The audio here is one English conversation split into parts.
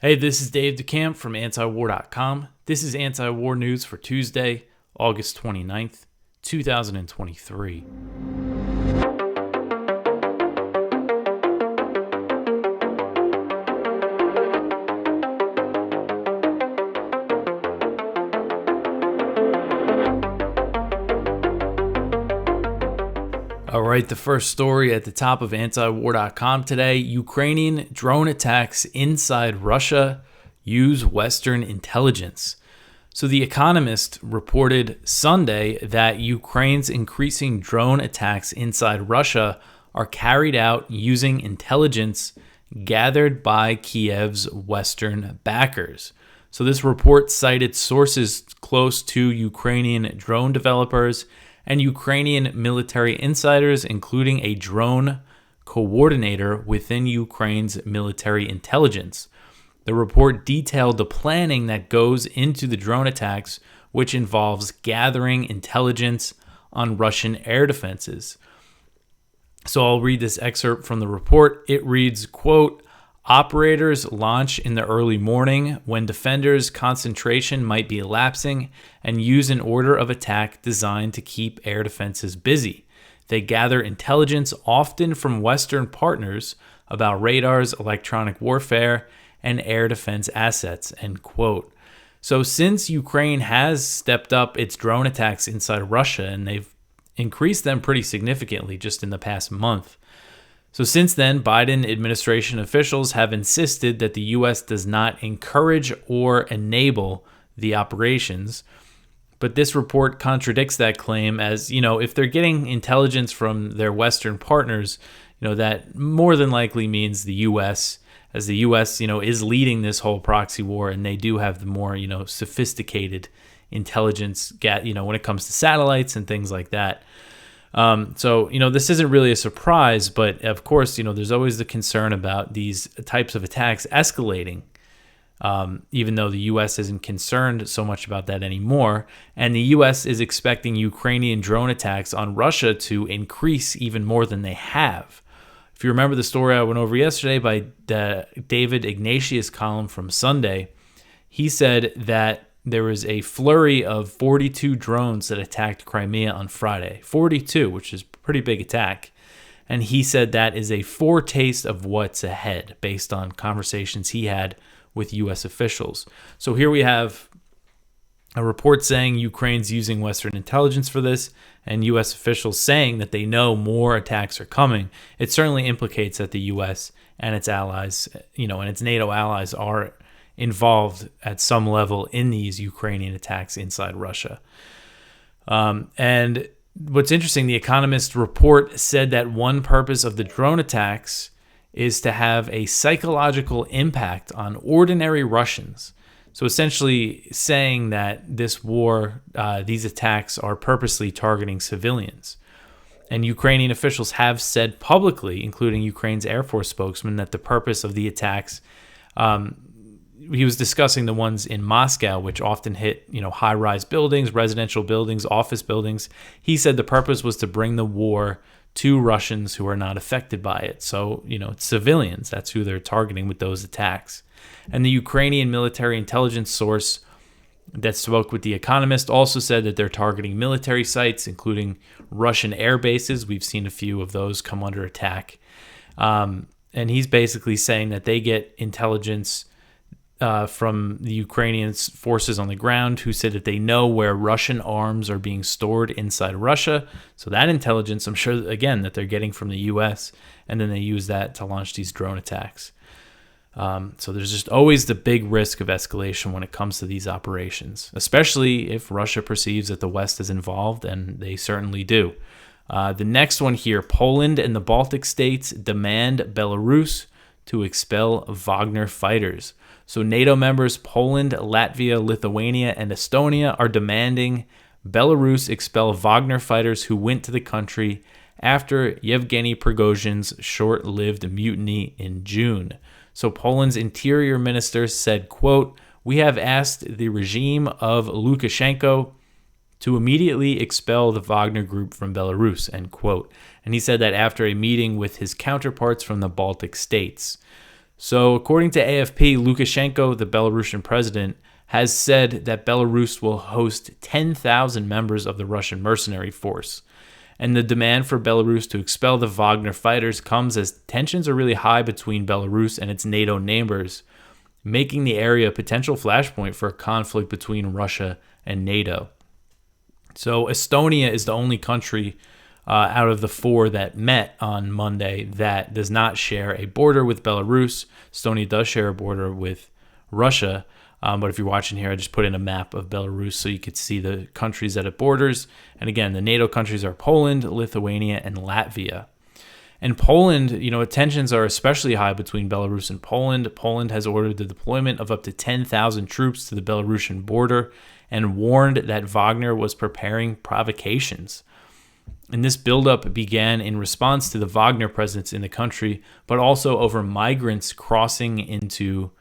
Hey, this is Dave DeCamp from antiwar.com. This is anti-war news for Tuesday, August 29th, 2023. All right, the first story at the top of antiwar.com today: Ukrainian drone attacks inside Russia use Western intelligence. So The Economist reported Sunday that Ukraine's increasing drone attacks inside Russia are carried out using intelligence gathered by Kiev's Western backers. So this report cited sources close to Ukrainian drone developers and Ukrainian military insiders, including a drone coordinator within Ukraine's military intelligence. The report detailed the planning that goes into the drone attacks, which involves gathering intelligence on Russian air defenses. So I'll read this excerpt from the report. It reads, quote, "Operators launch in the early morning when defenders' concentration might be elapsing and use an order of attack designed to keep air defenses busy. They gather intelligence, often from Western partners, about radars, electronic warfare, and air defense assets," end quote. So since Ukraine has stepped up its drone attacks inside Russia, and they've increased them pretty significantly just in the past month, so since then, Biden administration officials have insisted that the U.S. does not encourage or enable the operations. But this report contradicts that claim, as, if they're getting intelligence from their Western partners, that more than likely means the U.S., as the U.S., is leading this whole proxy war, and they do have the more, sophisticated intelligence, when it comes to satellites and things like that. So this isn't really a surprise, but of course, there's always the concern about these types of attacks escalating, even though the U.S. isn't concerned so much about that anymore. And the U.S. is expecting Ukrainian drone attacks on Russia to increase even more than they have. If you remember the story I went over yesterday by the David Ignatius column from Sunday, he said that there was a flurry of 42 drones that attacked Crimea on Friday. 42, which is a pretty big attack. And he said that is a foretaste of what's ahead based on conversations he had with U.S. officials. So here we have a report saying Ukraine's using Western intelligence for this, and U.S. officials saying that they know more attacks are coming. It certainly implicates that the U.S. and its allies, and its NATO allies are involved at some level in these Ukrainian attacks inside Russia. And what's interesting, the Economist report said that one purpose of the drone attacks is to have a psychological impact on ordinary Russians. So essentially saying that this war, these attacks are purposely targeting civilians. And Ukrainian officials have said publicly, including Ukraine's Air Force spokesman, that the purpose of the attacks, he was discussing the ones in Moscow, which often hit, high-rise buildings, residential buildings, office buildings. He said the purpose was to bring the war to Russians who are not affected by it. So, it's civilians. That's who they're targeting with those attacks. And the Ukrainian military intelligence source that spoke with The Economist also said that they're targeting military sites, including Russian air bases. We've seen a few of those come under attack. And he's basically saying that they get intelligence from the Ukrainian forces on the ground, who said that they know where Russian arms are being stored inside Russia. So that intelligence, I'm sure, again, that they're getting from the U.S., and then they use that to launch these drone attacks. So there's just always the big risk of escalation when it comes to these operations, especially if Russia perceives that the West is involved, and they certainly do. The next one here: Poland and the Baltic states demand Belarus to expel Wagner fighters. So NATO members Poland, Latvia, Lithuania, and Estonia are demanding Belarus expel Wagner fighters who went to the country after Yevgeny Prigozhin's short-lived mutiny in June. So Poland's interior minister said, quote, "We have asked the regime of Lukashenko to immediately expel the Wagner group from Belarus," end quote. And he said that after a meeting with his counterparts from the Baltic states. So according to AFP, Lukashenko, the Belarusian president, has said that Belarus will host 10,000 members of the Russian mercenary force. And the demand for Belarus to expel the Wagner fighters comes as tensions are really high between Belarus and its NATO neighbors, making the area a potential flashpoint for a conflict between Russia and NATO. So Estonia is the only country out of the four that met on Monday that does not share a border with Belarus. Estonia does share a border with Russia. But if you're watching here, I just put in a map of Belarus so you could see the countries that it borders. And again, the NATO countries are Poland, Lithuania, and Latvia. And Poland, tensions are especially high between Belarus and Poland. Poland has ordered the deployment of up to 10,000 troops to the Belarusian border and warned that Wagner was preparing provocations. And this buildup began in response to the Wagner presence in the country, but also over migrants crossing into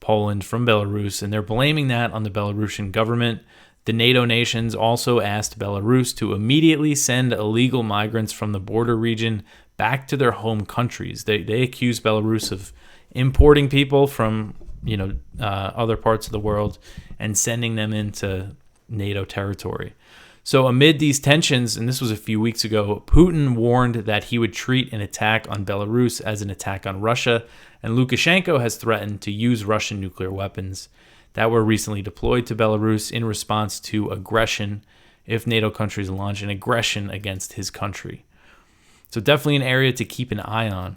Poland from Belarus, and they're blaming that on the Belarusian government. The NATO nations also asked Belarus to immediately send illegal migrants from the border region back to their home countries. They accuse Belarus of importing people from other parts of the world and sending them into NATO territory. So amid these tensions, and this was a few weeks ago, Putin warned that he would treat an attack on Belarus as an attack on Russia, and Lukashenko has threatened to use Russian nuclear weapons that were recently deployed to Belarus in response to aggression if NATO countries launch an aggression against his country. So definitely an area to keep an eye on.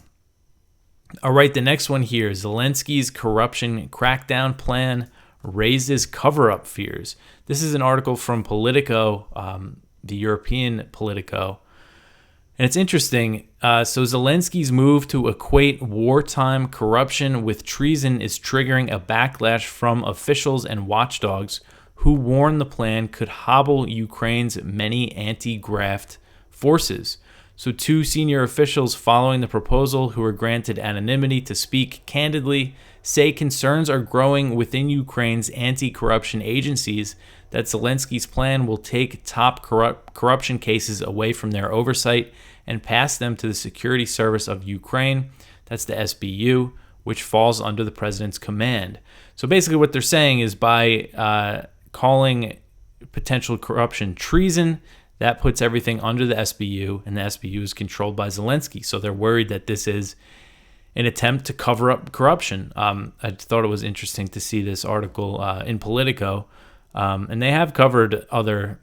All right, the next one here, Zelensky's corruption crackdown plan raises cover-up fears. This is an article from Politico, the European Politico. And it's interesting. So Zelensky's move to equate wartime corruption with treason is triggering a backlash from officials and watchdogs who warn the plan could hobble Ukraine's many anti-graft forces. So two senior officials following the proposal who were granted anonymity to speak candidly say concerns are growing within Ukraine's anti-corruption agencies that Zelensky's plan will take top corruption cases away from their oversight and pass them to the Security Service of Ukraine, that's the SBU, which falls under the president's command. So basically what they're saying is by calling potential corruption treason, that puts everything under the SBU, and the SBU is controlled by Zelensky. So they're worried that this is an attempt to cover up corruption. I thought it was interesting to see this article in Politico, and they have covered other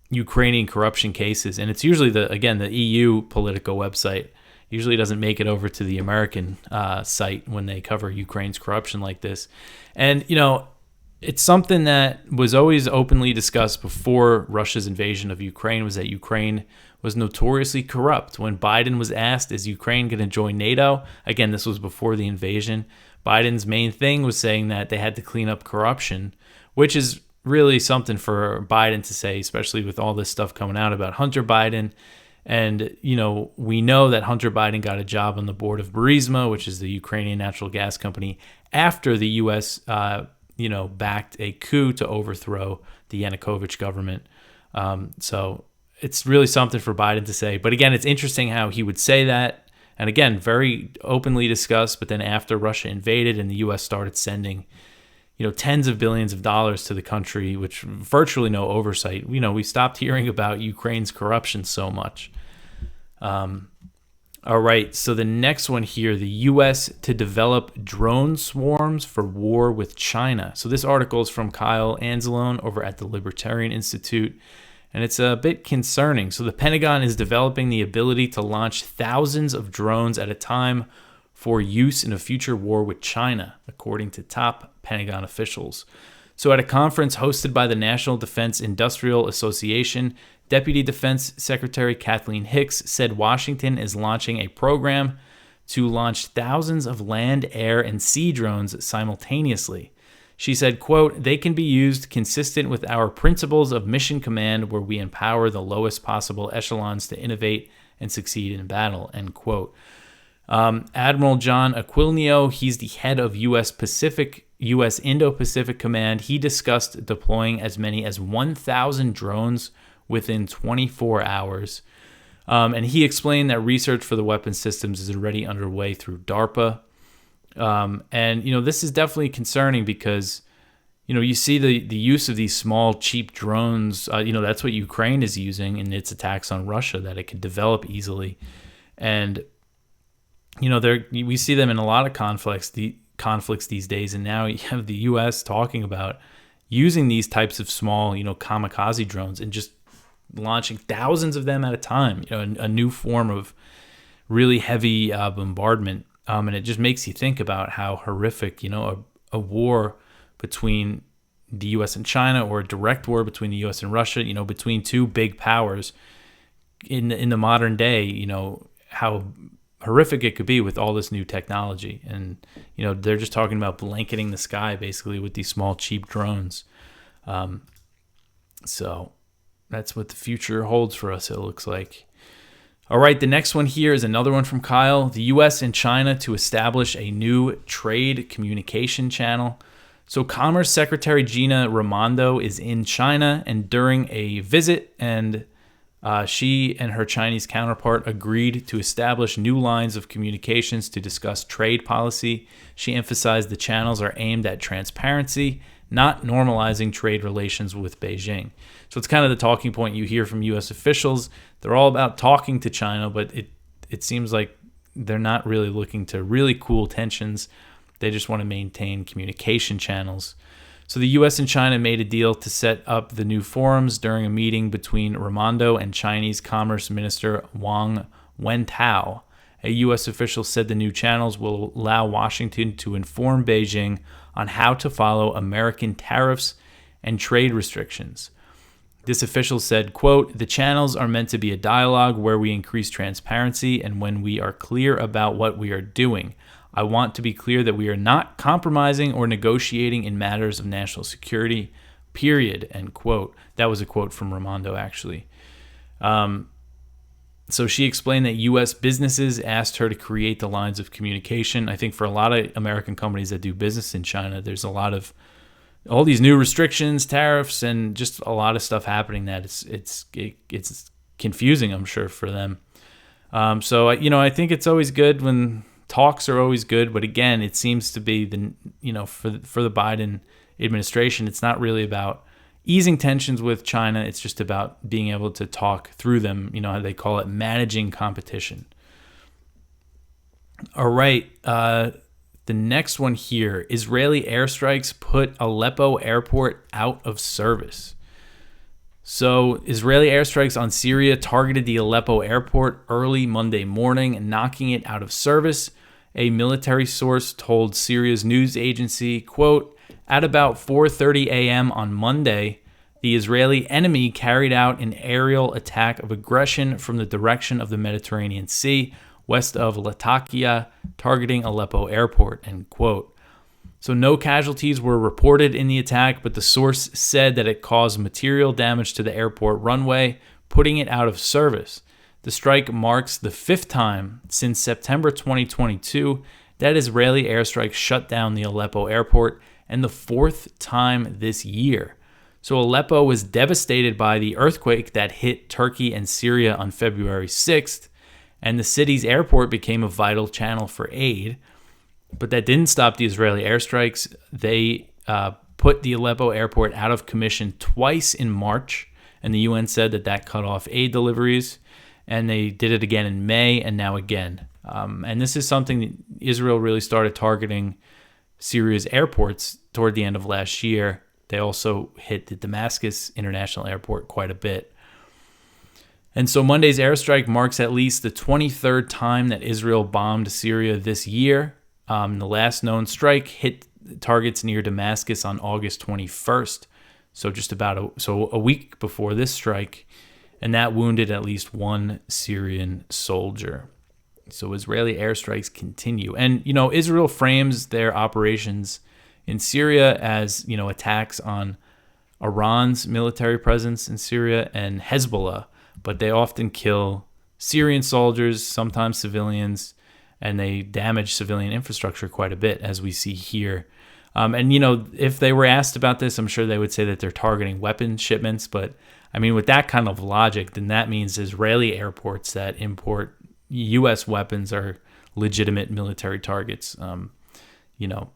Ukrainian corruption cases, and it's usually the EU Politico website usually doesn't make it over to the American site when they cover Ukraine's corruption like this. And it's something that was always openly discussed before Russia's invasion of Ukraine, was that Ukraine was notoriously corrupt. When Biden was asked, is Ukraine going to join NATO? Again, this was before the invasion. Biden's main thing was saying that they had to clean up corruption, which is really something for Biden to say, especially with all this stuff coming out about Hunter Biden. And, we know that Hunter Biden got a job on the board of Burisma, which is the Ukrainian natural gas company, after the U.S., backed a coup to overthrow the Yanukovych government. So it's really something for Biden to say. But again, it's interesting how he would say that. And again, very openly discussed. But then after Russia invaded and the U.S. started sending, tens of billions of dollars to the country, which virtually no oversight, we stopped hearing about Ukraine's corruption so much. All right, so the next one here, the U.S. to develop drone swarms for war with China. So this article is from Kyle Anzalone over at the Libertarian Institute, and it's a bit concerning. So the Pentagon is developing the ability to launch thousands of drones at a time for use in a future war with China, according to top Pentagon officials. So at a conference hosted by the National Defense Industrial Association, Deputy Defense Secretary Kathleen Hicks said Washington is launching a program to launch thousands of land, air, and sea drones simultaneously. She said, quote, "They can be used consistent with our principles of mission command, where we empower the lowest possible echelons to innovate and succeed in battle," end quote. Admiral John Aquilino, he's the head of U.S. Indo-Pacific Command. He discussed deploying as many as 1,000 drones within 24 hours. And he explained that research for the weapon systems is already underway through DARPA. And, this is definitely concerning because, you see the use of these small, cheap drones. That's what Ukraine is using in its attacks on Russia, that it could develop easily. And, we see them in a lot of conflicts these days. And now you have the U.S. talking about using these types of small, kamikaze drones and just launching thousands of them at a time, a new form of really heavy bombardment. And it just makes you think about how horrific, a war between the U.S. and China, or a direct war between the U.S. and Russia, between two big powers in the modern day, how horrific it could be with all this new technology. And, they're just talking about blanketing the sky basically with these small, cheap drones. So that's what the future holds for us, it looks like. All right, the next one here is another one from Kyle. The U.S. and China to establish a new trade communication channel. So Commerce Secretary Gina Raimondo is in China, and during a visit, and she and her Chinese counterpart agreed to establish new lines of communications to discuss trade policy. She emphasized the channels are aimed at transparency, not normalizing trade relations with Beijing. So it's kind of the talking point you hear from U.S. officials. They're all about talking to China, but it seems like they're not really looking to really cool tensions. They just want to maintain communication channels. So the U.S. and China made a deal to set up the new forums during a meeting between Raimondo and Chinese Commerce Minister Wang Wentao. A U.S. official said the new channels will allow Washington to inform Beijing on how to follow American tariffs and trade restrictions. This official said, quote, "The channels are meant to be a dialogue where we increase transparency and when we are clear about what we are doing. I want to be clear that we are not compromising or negotiating in matters of national security, period," end quote. That was a quote from Raimondo, actually. So she explained that U.S. businesses asked her to create the lines of communication. I think for a lot of American companies that do business in China, there's a lot of all these new restrictions, tariffs, and just a lot of stuff happening that it's confusing, I'm sure, for them. So I think it's always good when talks are always good, but again, it seems to be for the Biden administration, it's not really about easing tensions with China. It's just about being able to talk through them. How they call it, managing competition. All right. The next one here, Israeli airstrikes put Aleppo airport out of service. So Israeli airstrikes on Syria targeted the Aleppo airport early Monday morning, knocking it out of service. A military source told Syria's news agency, quote, "At about 4:30 a.m. on Monday, the Israeli enemy carried out an aerial attack of aggression from the direction of the Mediterranean Sea, west of Latakia, targeting Aleppo airport," end quote. So no casualties were reported in the attack, but the source said that it caused material damage to the airport runway, putting it out of service. The strike marks the fifth time since September 2022 that Israeli airstrikes shut down the Aleppo airport, and the fourth time this year. So Aleppo was devastated by the earthquake that hit Turkey and Syria on February 6th, and the city's airport became a vital channel for aid. But that didn't stop the Israeli airstrikes. They put the Aleppo airport out of commission twice in March, and the UN said that cut off aid deliveries. And they did it again in May, and now again. And this is something that Israel really started targeting Syria's airports toward the end of last year. They also hit the Damascus International Airport quite a bit. And so Monday's airstrike marks at least the 23rd time that Israel bombed Syria this year. The last known strike hit targets near Damascus on August 21st, so just about a week before this strike, and that wounded at least one Syrian soldier. So Israeli airstrikes continue. And, Israel frames their operations in Syria as, attacks on Iran's military presence in Syria and Hezbollah, but they often kill Syrian soldiers, sometimes civilians, and they damage civilian infrastructure quite a bit, as we see here. And, if they were asked about this, I'm sure they would say that they're targeting weapon shipments. But, with that kind of logic, then that means Israeli airports that import U.S. weapons are legitimate military targets.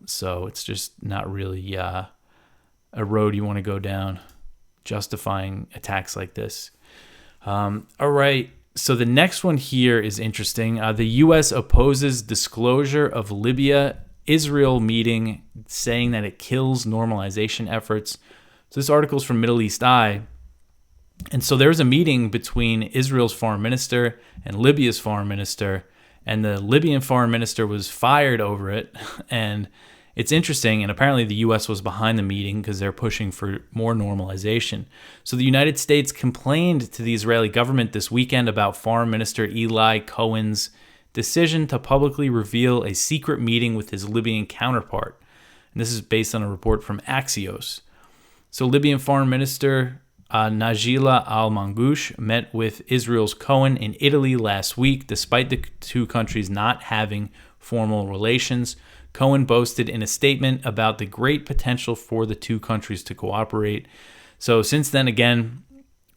So it's just not really a road you want to go down, justifying attacks like this. All right. So the next one here is interesting. The U.S. opposes disclosure of Libya-Israel meeting, saying that it kills normalization efforts. So this article is from Middle East Eye. And so there was a meeting between Israel's foreign minister and Libya's foreign minister, and the Libyan foreign minister was fired over it. And it's interesting, and apparently the U.S. was behind the meeting because they're pushing for more normalization. So the United States complained to the Israeli government this weekend about Foreign Minister Eli Cohen's decision to publicly reveal a secret meeting with his Libyan counterpart. And this is based on a report from Axios. So Libyan Foreign Minister Najila al-Mangoush met with Israel's Cohen in Italy last week, despite the two countries not having formal relations. Cohen boasted in a statement about the great potential for the two countries to cooperate. So since then, again,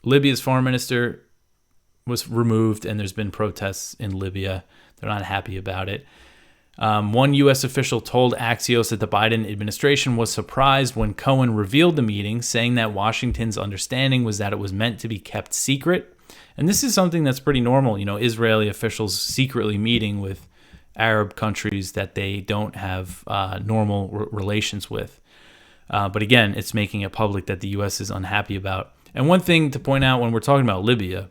Libya's foreign minister was removed, and there's been protests in Libya. They're not happy about it. One U.S. official told Axios that the Biden administration was surprised when Cohen revealed the meeting, saying that Washington's understanding was that it was meant to be kept secret. And this is something that's pretty normal. Israeli officials secretly meeting with Arab countries that they don't have normal relations with. But again, it's making it public that the U.S. is unhappy about. And one thing to point out when we're talking about Libya,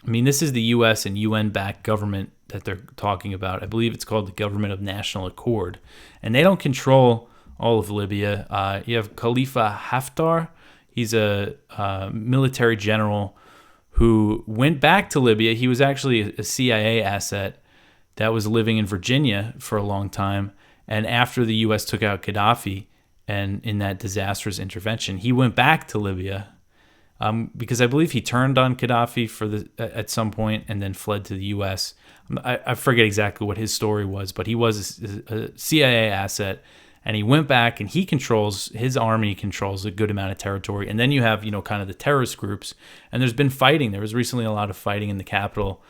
this is the U.S. and UN-backed government that they're talking about. I believe it's called the Government of National Accord. And they don't control all of Libya. You have Khalifa Haftar. He's a military general who went back to Libya. He was actually a CIA asset that was living in Virginia for a long time. And after the U.S. took out Gaddafi and in that disastrous intervention, he went back to Libya because I believe he turned on Gaddafi at some point and then fled to the U.S. I forget exactly what his story was, but he was a CIA asset, and he went back, and his army controls a good amount of territory. And then you have, kind of the terrorist groups, and there's been fighting. There was recently a lot of fighting in the capital.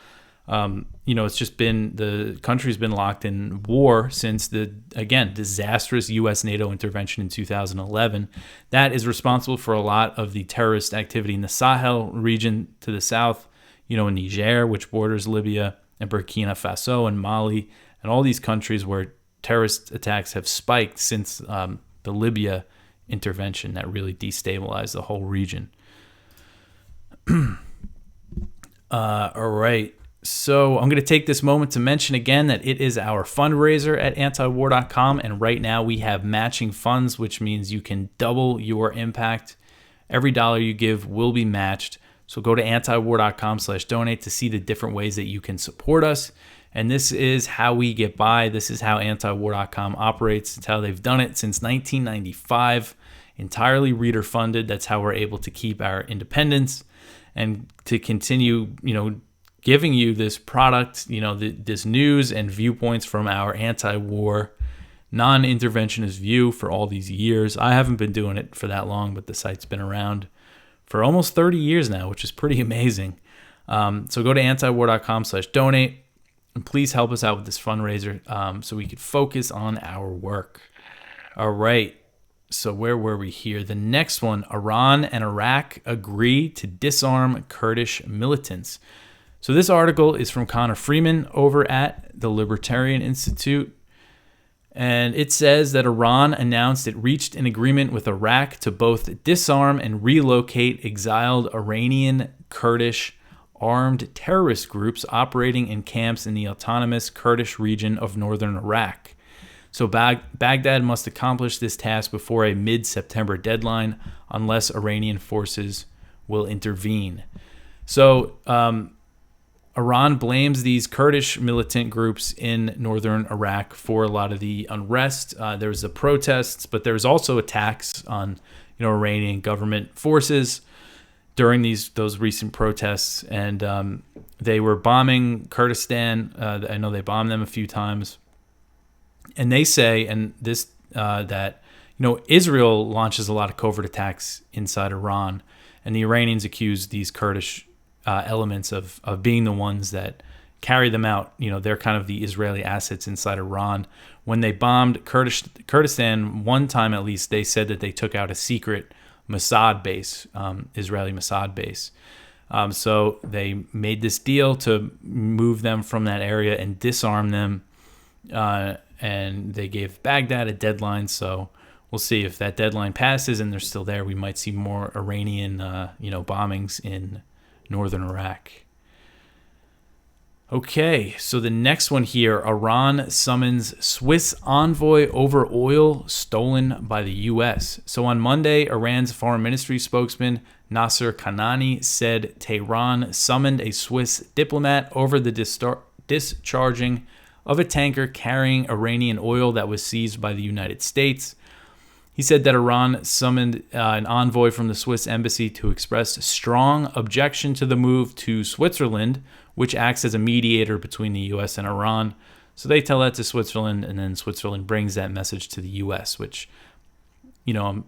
It's just been, the country's been locked in war since the, again, disastrous U.S.-NATO intervention in 2011. That is responsible for a lot of the terrorist activity in the Sahel region to the south, in Niger, which borders Libya, and Burkina Faso and Mali, and all these countries where terrorist attacks have spiked since the Libya intervention that really destabilized the whole region. All right. So I'm going to take this moment to mention again that it is our fundraiser at antiwar.com, and right now we have matching funds, which means you can double your impact. Every dollar you give will be matched. So go to antiwar.com/donate to see the different ways that you can support us. And this is how we get by. This is how antiwar.com operates. It's how they've done it since 1995, entirely reader funded. That's how we're able to keep our independence and to continue, giving you this product, this news and viewpoints from our anti-war, non-interventionist view for all these years. I haven't been doing it for that long, but the site's been around for almost 30 years now, which is pretty amazing. So go to antiwar.com/donate, and please help us out with this fundraiser so we could focus on our work. All right. So where were we here? The next one, Iran and Iraq agree to disarm Kurdish militants. So this article is from Connor Freeman over at the Libertarian Institute. And it says that Iran announced it reached an agreement with Iraq to both disarm and relocate exiled Iranian Kurdish armed terrorist groups operating in camps in the autonomous Kurdish region of northern Iraq. So Baghdad must accomplish this task before a mid-September deadline unless Iranian forces will intervene. So Iran blames these Kurdish militant groups in northern Iraq for a lot of the unrest. There was the protests, but there was also attacks on Iranian government forces during those recent protests, and they were bombing Kurdistan. I know they bombed them a few times. And they say, that Israel launches a lot of covert attacks inside Iran, and the Iranians accuse these Kurdish elements of being the ones that carry them out. They're kind of the Israeli assets inside Iran, when they bombed Kurdistan one time at least, they said that they took out a secret Mossad base, Israeli Mossad base. So they made this deal to move them from that area and disarm them, and they gave Baghdad a deadline. So we'll see if that deadline passes and they're still there. We might see more Iranian, bombings in northern Iraq. Okay, so the next one here, Iran summons Swiss envoy over oil stolen by the U.S. So on Monday, Iran's foreign ministry spokesman Nasser Kanani said Tehran summoned a Swiss diplomat over the discharging of a tanker carrying Iranian oil that was seized by the United States. He said that Iran summoned an envoy from the Swiss embassy to express strong objection to the move to Switzerland, which acts as a mediator between the U.S. and Iran. So they tell that to Switzerland, and then Switzerland brings that message to the U.S., which, I'm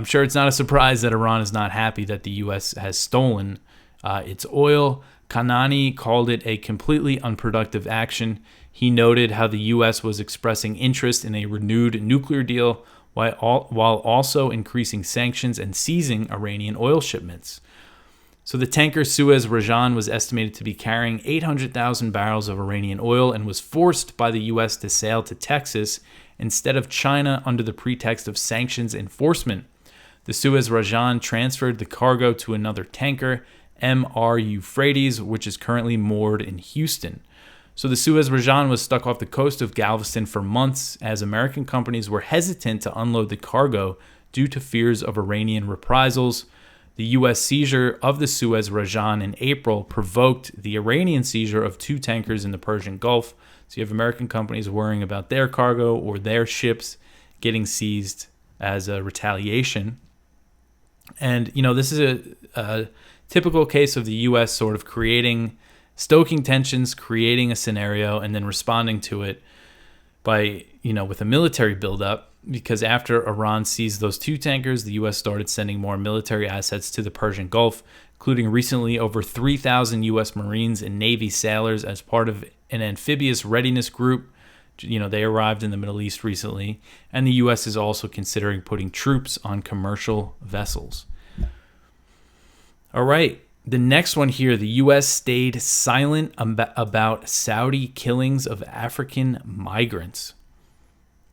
sure it's not a surprise that Iran is not happy that the U.S. has stolen its oil. Kanani called it a completely unproductive action. He noted how the U.S. was expressing interest in a renewed nuclear deal while also increasing sanctions and seizing Iranian oil shipments. So the tanker Suez Rajan was estimated to be carrying 800,000 barrels of Iranian oil and was forced by the U.S. to sail to Texas instead of China under the pretext of sanctions enforcement. The Suez Rajan transferred the cargo to another tanker, MR Euphrates, which is currently moored in Houston. So the Suez Rajan was stuck off the coast of Galveston for months as American companies were hesitant to unload the cargo due to fears of Iranian reprisals. The U.S. seizure of the Suez Rajan in April provoked the Iranian seizure of 2 tankers in the Persian Gulf. So you have American companies worrying about their cargo or their ships getting seized as a retaliation. And, this is a typical case of the U.S. sort of stoking tensions, creating a scenario, and then responding to it by, with a military buildup. Because after Iran seized those 2 tankers, the U.S. started sending more military assets to the Persian Gulf, including recently over 3,000 U.S. Marines and Navy sailors as part of an amphibious readiness group. They arrived in the Middle East recently, and the U.S. is also considering putting troops on commercial vessels. All right, the next one here, the U.S. stayed silent about Saudi killings of African migrants.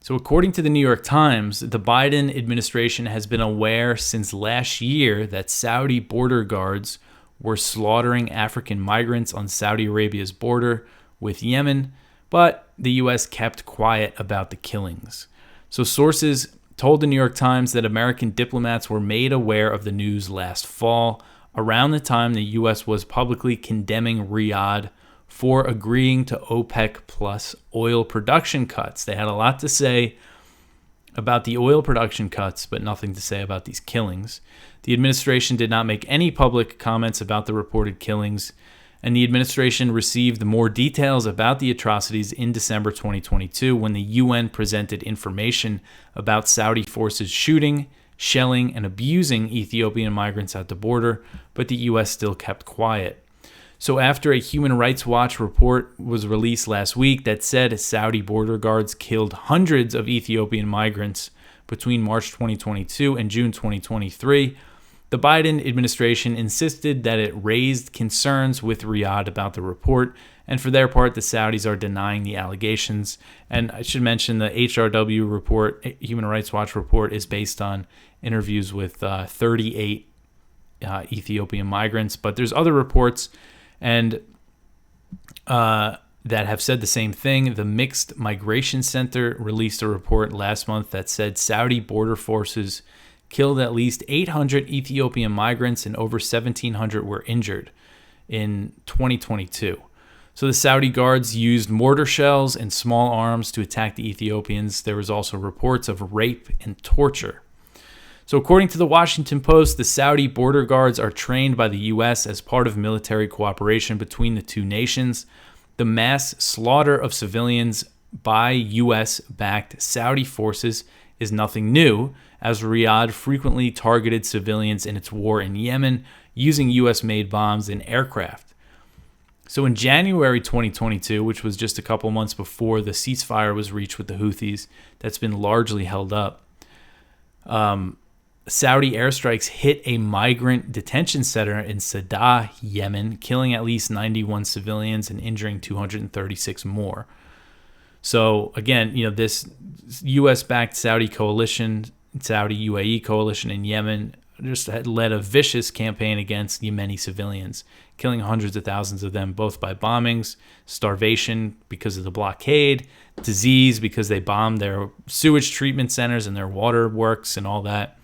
So according to the New York Times, the Biden administration has been aware since last year that Saudi border guards were slaughtering African migrants on Saudi Arabia's border with Yemen, but the U.S. kept quiet about the killings. So sources told the New York Times that American diplomats were made aware of the news last fall, around the time the U.S. was publicly condemning Riyadh for agreeing to OPEC plus oil production cuts. They had a lot to say about the oil production cuts, but nothing to say about these killings. The administration did not make any public comments about the reported killings, and the administration received more details about the atrocities in December 2022 when the UN presented information about Saudi forces shooting, shelling, and abusing Ethiopian migrants at the border, but the U.S. still kept quiet. So after a Human Rights Watch report was released last week that said Saudi border guards killed hundreds of Ethiopian migrants between March 2022 and June 2023, the Biden administration insisted that it raised concerns with Riyadh about the report, and for their part, the Saudis are denying the allegations. And I should mention the HRW report, Human Rights Watch report, is based on interviews with 38 Ethiopian migrants, but there's other reports and that have said the same thing. The Mixed Migration Center released a report last month that said Saudi border forces killed at least 800 Ethiopian migrants and over 1,700 were injured in 2022. So the Saudi guards used mortar shells and small arms to attack the Ethiopians. There was also reports of rape and torture. So according to the Washington Post, the Saudi border guards are trained by the U.S. as part of military cooperation between the two nations. The mass slaughter of civilians by U.S.-backed Saudi forces is nothing new, as Riyadh frequently targeted civilians in its war in Yemen using U.S.-made bombs and aircraft. So in January 2022, which was just a couple months before the ceasefire was reached with the Houthis, that's been largely held up, Saudi airstrikes hit a migrant detention center in Sadr, Yemen, killing at least 91 civilians and injuring 236 more. So again, this U.S.-backed Saudi coalition, Saudi UAE coalition in Yemen, just had led a vicious campaign against Yemeni civilians, killing hundreds of thousands of them, both by bombings, starvation because of the blockade, disease because they bombed their sewage treatment centers and their water works and all that.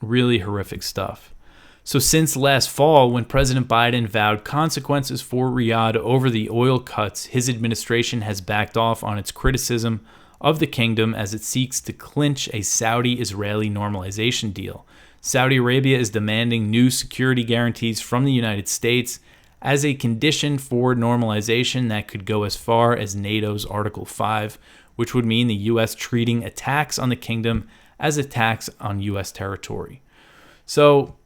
Really horrific stuff. So since last fall, when President Biden vowed consequences for Riyadh over the oil cuts, his administration has backed off on its criticism of the kingdom as it seeks to clinch a Saudi-Israeli normalization deal. Saudi Arabia is demanding new security guarantees from the United States as a condition for normalization that could go as far as NATO's Article 5, which would mean the U.S. treating attacks on the kingdom as attacks on U.S. territory. So,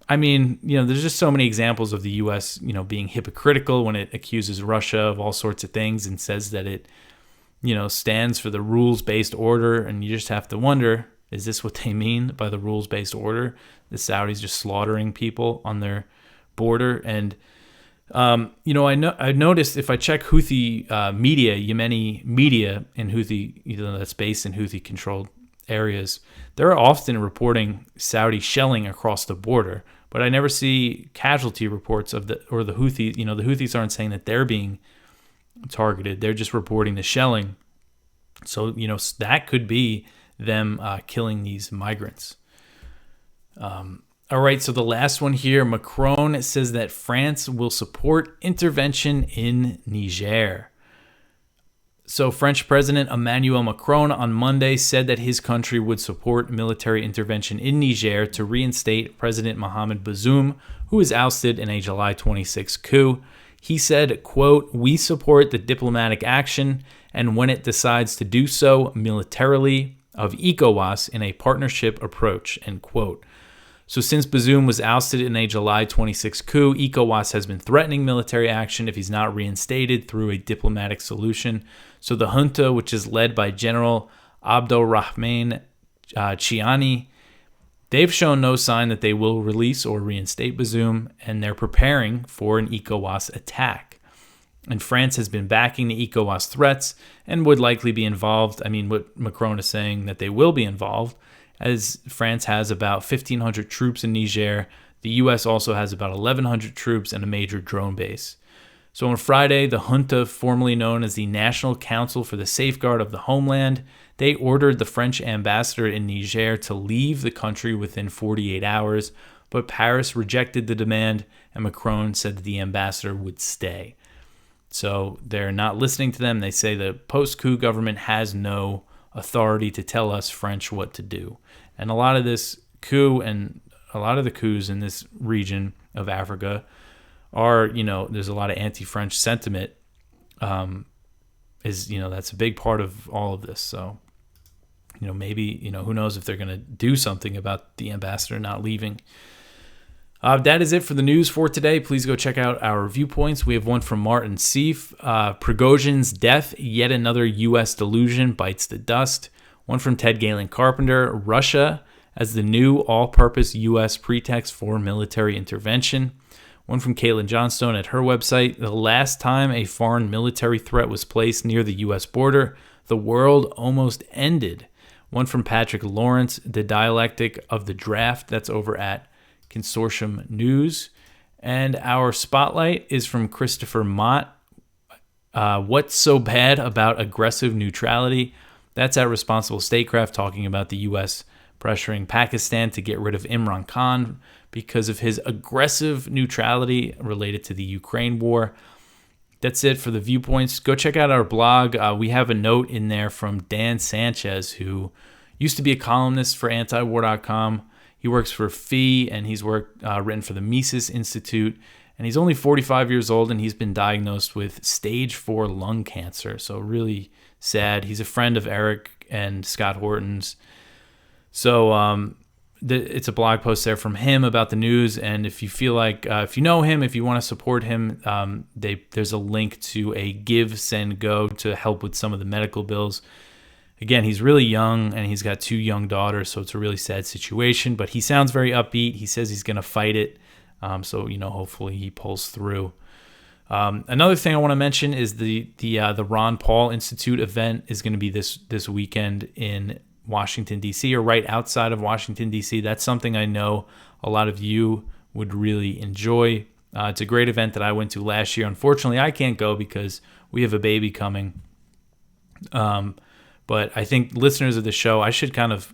I mean, there's just so many examples of the U.S., being hypocritical when it accuses Russia of all sorts of things and says that it, stands for the rules-based order. And you just have to wonder, is this what they mean by the rules-based order? The Saudis just slaughtering people on their border. And, I noticed if I check Houthi media, Yemeni media in Houthi, that's based in Houthi-controlled areas, they're often reporting Saudi shelling across the border, but I never see casualty reports of the Houthis. The Houthis aren't saying that they're being targeted; they're just reporting the shelling. So that could be them killing these migrants. All right, so the last one here, Macron says that France will support intervention in Niger. So French President Emmanuel Macron on Monday said that his country would support military intervention in Niger to reinstate President Mohamed Bazoum, who was ousted in a July 26 coup. He said, quote, "We support the diplomatic action and when it decides to do so militarily of ECOWAS in a partnership approach," end quote. So since Bazoum was ousted in a July 26 coup, ECOWAS has been threatening military action if he's not reinstated through a diplomatic solution. So the junta, which is led by General Abdolrahman Chiani, they've shown no sign that they will release or reinstate Bazoum, and they're preparing for an ECOWAS attack. And France has been backing the ECOWAS threats and would likely be involved. I mean, what Macron is saying that they will be involved, as France has about 1,500 troops in Niger. The U.S. also has about 1,100 troops and a major drone base. So on Friday, the junta, formerly known as the National Council for the Safeguard of the Homeland, they ordered the French ambassador in Niger to leave the country within 48 hours, but Paris rejected the demand, and Macron said that the ambassador would stay. So they're not listening to them. They say the post-coup government has no authority to tell us French what to do. And a lot of this coup and a lot of the coups in this region of Africa are, there's a lot of anti-French sentiment. That's a big part of all of this. So, maybe, who knows if they're going to do something about the ambassador not leaving. That is it for the news for today. Please go check out our viewpoints. We have one from Martin Seif. Prigozhin's death, yet another U.S. delusion bites the dust. One from Ted Galen Carpenter. Russia as the new all-purpose U.S. pretext for military intervention. One from Caitlin Johnstone at her website. The last time a foreign military threat was placed near the U.S. border, the world almost ended. One from Patrick Lawrence. The dialectic of the draft. That's over at Consortium News. And our spotlight is from Christopher Mott. What's so bad about aggressive neutrality? That's at Responsible Statecraft, talking about the U.S. pressuring Pakistan to get rid of Imran Khan because of his aggressive neutrality related to the Ukraine war. That's it for the Viewpoints. Go check out our blog. We have a note in there from Dan Sanchez, who used to be a columnist for antiwar.com. He works for FEE, and he's written for the Mises Institute. And he's only 45 years old, and he's been diagnosed with stage 4 lung cancer. So really sad. He's a friend of Eric and Scott Horton's. So it's a blog post there from him about the news. And if you feel like, if you know him, if you want to support him, there's a link to a Give, Send, Go to help with some of the medical bills. Again, he's really young and he's got 2 young daughters, so it's a really sad situation. But he sounds very upbeat. He says he's going to fight it. So hopefully he pulls through. Another thing I want to mention is the Ron Paul Institute event is going to be this weekend in Washington, D.C., or right outside of Washington, D.C. That's something I know a lot of you would really enjoy. It's a great event that I went to last year. Unfortunately, I can't go because we have a baby coming. But I think listeners of the show, I should kind of,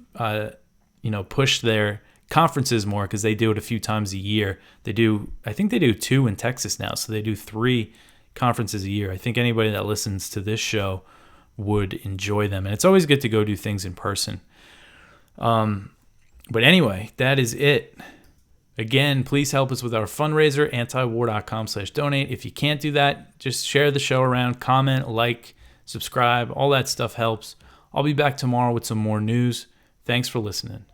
push their conferences more, because they do it a few times a year. I think they do 2 in Texas now, so they do 3 conferences a year. I think anybody that listens to this show would enjoy them, and it's always good to go do things in person. But anyway, that is it. Again, please help us with our fundraiser, antiwar.com/donate. If you can't do that, just share the show around, comment, like, subscribe. All that stuff helps. I'll be back tomorrow with some more news. Thanks for listening.